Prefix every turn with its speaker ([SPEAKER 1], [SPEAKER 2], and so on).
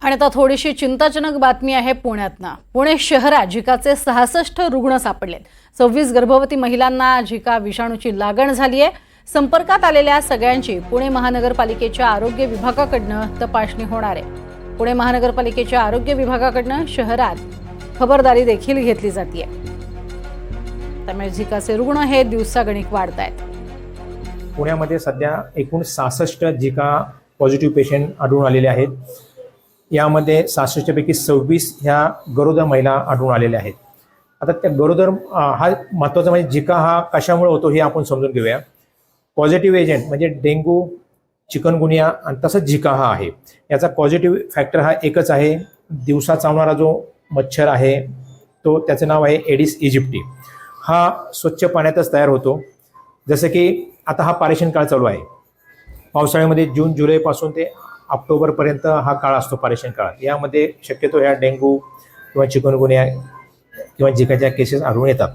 [SPEAKER 1] आणि आता थोडीशी चिंताजनक बातमी आहे पुण्यातनं। पुणे शहरात झिकाचे 66 रुग्ण सापडलेत। 26 गर्भवती महिलांना झिका विषाणूची लागण झाली आहे। संपर्कात आलेल्या सगळ्यांची पुणे महानगरपालिकेच्या आरोग्य विभागाकडून तपासणी होणार आहे। पुणे महानगरपालिकेच्या आरोग्य विभागाकडून शहरात खबरदारी देखील घेतली जाते। त्यामुळे झिकाचे रुग्ण हे दिवसागणिक वाढत आहेत।
[SPEAKER 2] पुण्यामध्ये सध्या एकूण 66 झिका पॉझिटिव्ह पेशंट आढळून आलेले आहेत। यामध्ये 66 पैकी 26 ह्या गरोदर महिला आढळून आलेल्या आहेत। आता त्या गरोदर हा महत्त्वाचा म्हणजे झिका हा कशामुळे होतो हे आपण समजून घेऊया। पॉझिटिव्ह एजंट म्हणजे डेंग्यू, चिकनगुनिया आणि तसंच झिका हा आहे। याचा पॉझिटिव्ह फॅक्टर हा एकच आहे, दिवसा चावणारा जो मच्छर आहे तो त्याचं नाव आहे एडिस इजिप्टी। हा स्वच्छ पाण्यातच तयार होतो। जसं की आता हा पारेषण काळ चालू आहे। पावसाळ्यामध्ये जून जुलैपासून ते ऑक्टोबरपर्यंत हा काळ असतो पारेषण काळ। यामध्ये शक्यतो ह्या डेंग्यू किंवा चिकनगुनिया किंवा झिकाच्या केसेस आढळून येतात।